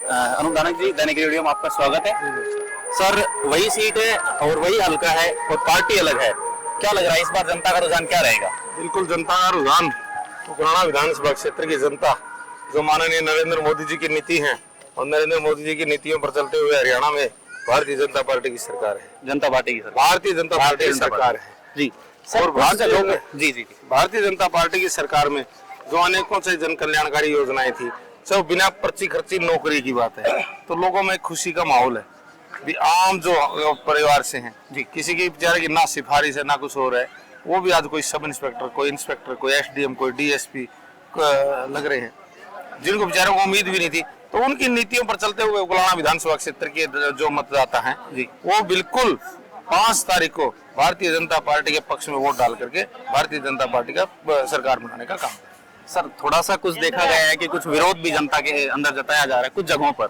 अनुदानक जी, दैनिक radio में आपका स्वागत है। सर, वही सीट है और वही हल्का है और पार्टी अलग है, क्या लग रहा है इस बार जनता का रुझान क्या रहेगा? बिल्कुल जनता का रुझान उकराना विधानसभा क्षेत्र की जनता, जो माननीय नरेंद्र मोदी जी की नीति है और नरेंद्र मोदी जी की नीतियों पर चलते हुए हरियाणा में भारतीय जनता पार्टी की सरकार है। जनता पार्टी की सरकार, भारतीय जनता पार्टी की सरकार है जी। और जी, भारतीय जनता पार्टी की सरकार में जो अनेकों से जन कल्याणकारी योजनाएं थी, सब बिना पर्ची खर्ची नौकरी की बात है, तो लोगों में खुशी का माहौल है। भी आम जो परिवार से हैं जी, किसी की बेचारे की ना सिफारिश है ना कुछ हो रहा है, वो भी आज कोई सब इंस्पेक्टर, कोई इंस्पेक्टर, कोई एसडीएम, कोई डीएसपी लग रहे हैं, जिनको बेचारों को उम्मीद भी नहीं थी। तो उनकी नीतियों पर चलते हुए उकलाना विधानसभा क्षेत्र के जो मतदाता हैं जी, वो बिल्कुल 5 तारीख को भारतीय जनता पार्टी के पक्ष में वोट डाल करके भारतीय जनता पार्टी का सरकार बनाने का काम है। सर, थोड़ा सा कुछ देखा गया है कि कुछ विरोध भी जनता के अंदर जताया जा रहा है कुछ जगहों पर,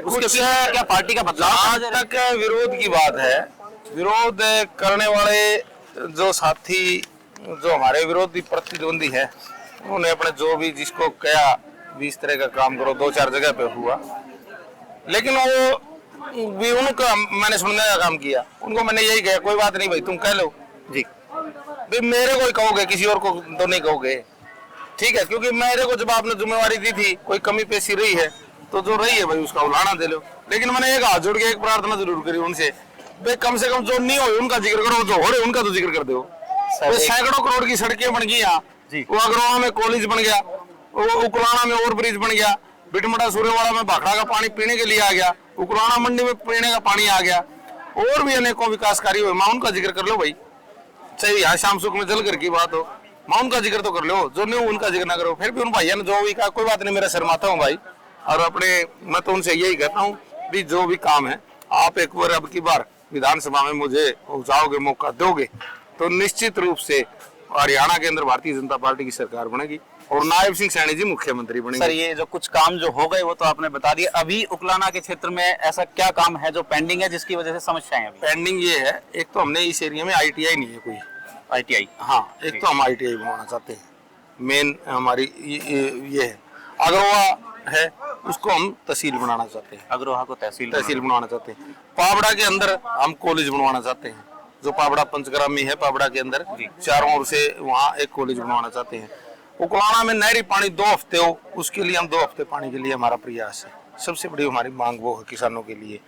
उसके पीछे क्या पार्टी का बदलाव? जहाँ तक विरोध की बात है, विरोध करने वाले जो साथी, जो हमारे विरोधी प्रतिद्वंदी है, उन्होंने अपने जो भी जिसको कहा भी इस तरह का काम करो, 2-4 जगह पे हुआ, लेकिन वो भी उनका मैंने सुनने का काम किया। उनको मैंने यही कहा, कोई बात नहीं भाई, तुम कह लो जी, भाई मेरे को ही कहोगे, किसी और को तो नहीं कहोगे, ठीक है? क्योंकि मेरे को जब आपने जिम्मेवारी दी थी, कोई कमी पेशी रही है तो जो रही है भाई उसका उलाना दे लो। लेकिन मैंने एक हाथ जोड़ के एक प्रार्थना जरूर करी उनसे, भाई कम से कम जो नहीं हो उनका जिक्र करो, जो हो रहे उनका तो जिक्र कर दो। सैकड़ों करोड़ की सड़कें बन गई यहाँ, वो अग्रवाल में कॉलेज बन गया, उकलाना में ओवर ब्रिज बन गया, बिटमटा सूर्यवाड़ा में भाखड़ा का पानी पीने के लिए आ गया, उकलाना मंडी में पीने का पानी आ गया, और भी अनेकों विकास कार्य हुए। मां उनका जिक्र कर लो भाई, चाहे यहाँ शाम सुख में जलकर की बात हो, मां उनका जिक्र तो कर लो, जो नहीं उनका जिक्र ना करो। फिर भी उन भाइयों ने जो भी कहा, कोई बात नहीं, मेरा शर्माता हूँ भाई, और अपने मैं तो उनसे यही कहता हूँ भी जो भी काम है आप एक बार अब की बार विधानसभा में मुझे पहुंचाओगे, मौका दोगे, तो निश्चित रूप से हरियाणा के अंदर भारतीय जनता पार्टी की सरकार बनेगी और नायब सिंह सैनी जी मुख्यमंत्री बनेंगे। सर, ये जो कुछ काम जो हो गए वो तो आपने बता दिया, अभी उकलाना के क्षेत्र में ऐसा क्या काम है जो पेंडिंग है जिसकी वजह से समस्याएं हैं? पेंडिंग ये है, एक तो हमने इस एरिया में ITI नहीं है कोई, ITI, हाँ, एक तो हम ITI बनवाना चाहते हैं, मेन हमारी ये है। अग्रवा है, उसको हम तहसील बनाना चाहते हैं, अग्रवाह को तहसील बनवाना चाहते हैं। पावड़ा के अंदर हम कॉलेज बनवाना चाहते हैं, जो पावड़ा पंचग्रामी है, पावड़ा के अंदर चारों ओर से वहाँ एक कॉलेज बनवाना चाहते हैं। उकलाना में नहरी पानी 2 हफ्ते हो, उसके लिए हम 2 हफ्ते पानी के लिए हमारा प्रयास है। सबसे बड़ी हमारी मांग वो है किसानों के लिए।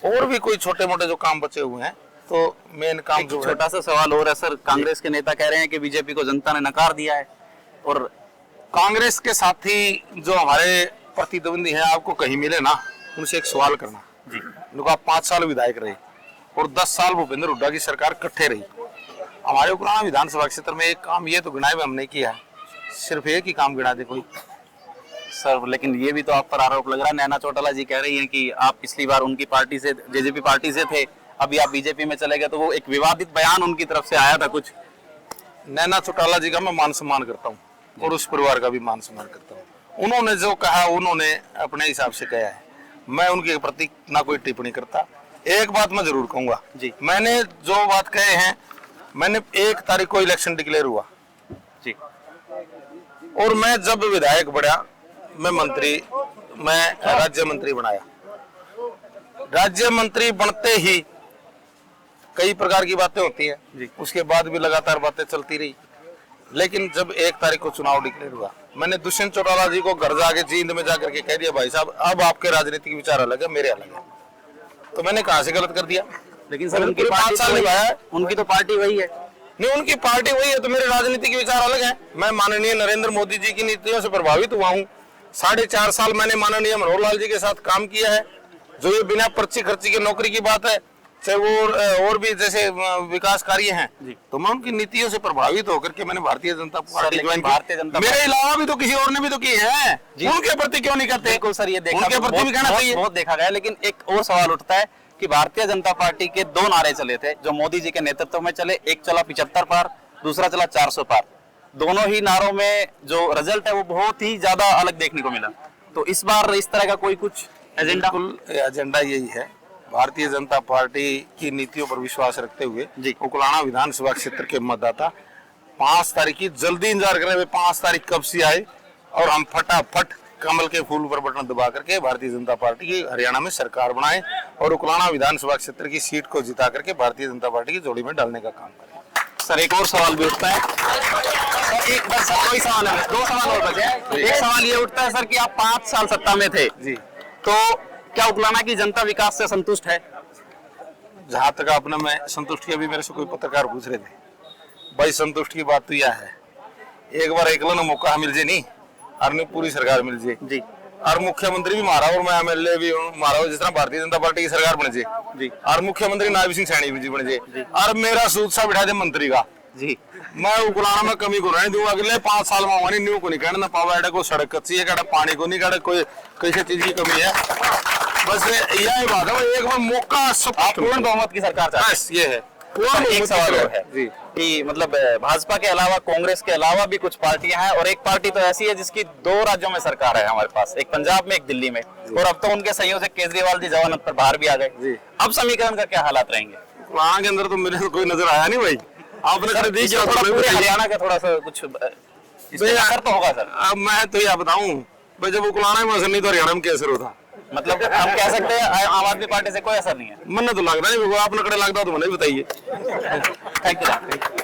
और भी कोई छोटे मोटे जो काम बचे हुए हैं, तो मेन काम जो छोटा सा सवाल और है सर, कांग्रेस के नेता कह रहे हैं कि बीजेपी को जनता ने नकार दिया है, और कांग्रेस के साथी जो हमारे प्रतिद्वंदी हैं, आपको कहीं मिले ना, उनसे एक सवाल करना जी, उनका 5 साल विधायक रहे और 10 साल भूपेंद्र हुड्डा की सरकार इकट्ठे रही। हमारे उकलाना विधानसभा क्षेत्र में एक काम ये तो गिनाए में हमने किया है, सिर्फ एक ही काम गिना दे कोई सर। लेकिन ये भी तो आप पर आरोप लग रहा है, नैना चौटाला जी कह रही हैं कि आप पिछली बार उनकी पार्टी से, जेजेपी पार्टी से थे, अभी आप बीजेपी में चले गए, तो वो एक विवादित बयान उनकी तरफ से आया था कुछ। नैना चौटाला जी का मैं मान सम्मान करता हूँ और उस परिवार का भी मान सम्मान करता हूँ। उन्होंने जो कहा उन्होंने अपने हिसाब से कहा है, मैं उनके प्रति ना कोई टिप्पणी करता। एक बात मैं जरूर कहूंगा जी, मैंने जो बात कहे हैं, मैंने 1 तारीख को इलेक्शन डिक्लेयर हुआ जी, और मैं जब विधायक बढ़ा, मैं राज्य मंत्री बनाया। राज्य मंत्री बनते ही कई प्रकार की बातें होती हैं जी, उसके बाद भी लगातार बातें चलती रही। लेकिन जब 1 तारीख को चुनाव डिक्लेयर हुआ, मैंने दुष्यंत चौटाला जी को घर जाके जींद में जाकर के कह दिया, भाई साहब अब आपके राजनीतिक विचार अलग है, मेरे अलग है। तो मैंने कहां से गलत कर दिया? लेकिन सर, उनकी 5 साल निभाया, उनकी तो पार्टी वही है। नहीं, उनकी पार्टी वही है तो मेरे राजनीतिक विचार अलग है। मैं माननीय नरेंद्र मोदी जी की नीतियों से प्रभावित हुआ हूँ। 4.5 साल मैंने माननीय मनोहर लाल जी के साथ काम किया है। जो ये बिना पर्ची खर्ची की नौकरी की बात है, चाहे वो और भी जैसे विकास कार्य हैं, तो मैं उनकी नीतियों से प्रभावित होकर के मैंने भारतीय जनता पार्टी ज्वाइन की। मेरे अलावा भी तो किसी और ने भी तो की है, उनके प्रति क्यों नहीं करते? बिल्कुल सर, ये देखा, उनके प्रति भी कहना चाहिए। बहुत देखा गया। लेकिन एक और सवाल उठता है कि भारतीय जनता पार्टी के 2 नारे चले थे जो मोदी जी के नेतृत्व में चले, एक चला 75 पार, दूसरा चला 400 पार। दोनों ही नारों में जो रिजल्ट है वो बहुत ही ज्यादा अलग देखने को मिला। तो इस बार इस तरह का कोई कुछ एजेंडा यही है, भारतीय जनता पार्टी की नीतियों पर विश्वास रखते हुए उकलाना विधानसभा क्षेत्र के मतदाता 5 तारीख की जल्दी इंतजार कर रहे हैं। 5 तारीख कब से आए और हम फटाफट कमल के फूल पर बटन दबा करके भारतीय जनता पार्टी की हरियाणा में सरकार बनाए और उकलाना विधानसभा क्षेत्र की सीट को जिता करके भारतीय जनता पार्टी की जोड़ी में डालने का काम करें। सर एक और सवाल भी उठता है सर, एक बस कोई सवाल है, 2 सवाल और बचे हैं। एक सवाल ये उठता है सर कि आप 5 साल सत्ता में थे जी, तो क्या उकलाना की जनता विकास से संतुष्ट है? जहां तक आपने मैं संतुष्ट की, अभी मेरे से कोई पत्रकार पूछ रहे थे भाई संतुष्ट की बात तो यह है एक बार एकलन मौका मिल जाए नहीं और नहीं पूरी सरकार मिल जाए जी और मुख्यमंत्री भी मारा और मैं एमएलए भी मारा जिस तरह भारतीय जनता पार्टी की सरकार बन जाए जी और मुख्यमंत्री नायब सिंह सैनी जी बन जाए और मेरा सूद सा बिठा दे मंत्री का जी मैं उकलाना में कमी को नहीं दूंगा। अगले 5 साल में हमारी न्यू को नहीं कहना पावा एडा को सड़क कच्ची है कहना पानी को नहीं कहना कोई किसी चीज की कमी है। बस यही बात है एक बार मौका सब आप पूर्ण बहुमत की सरकार चाहते हैं। बस ये है सर, एक सवाल और है जी कि मतलब भाजपा के अलावा कांग्रेस के अलावा भी कुछ पार्टियां हैं और एक पार्टी तो ऐसी है जिसकी 2 राज्यों में सरकार है हमारे पास, एक पंजाब में एक दिल्ली में, और अब तो उनके संयोजक केजरीवाल जी जमानत पर बाहर भी आ जी। गए। अब समीकरण का क्या हालात रहेंगे? वहां के अंदर तो मेरे को कोई नजर आया नहीं भाई, आपने कर दी क्या? पूरे हरियाणा का थोड़ा सा कुछ इसमें असर तो होगा सर। अब मैं तो यह बताऊं भाई जब उकलाना में असर नहीं तो हरियाणा में क्या असर होता? मतलब हम कह सकते हैं आम आदमी पार्टी से कोई असर नहीं है। मन तो लगता नहीं, आपने कड़े लगता तो मैंने बताइए। Thank you.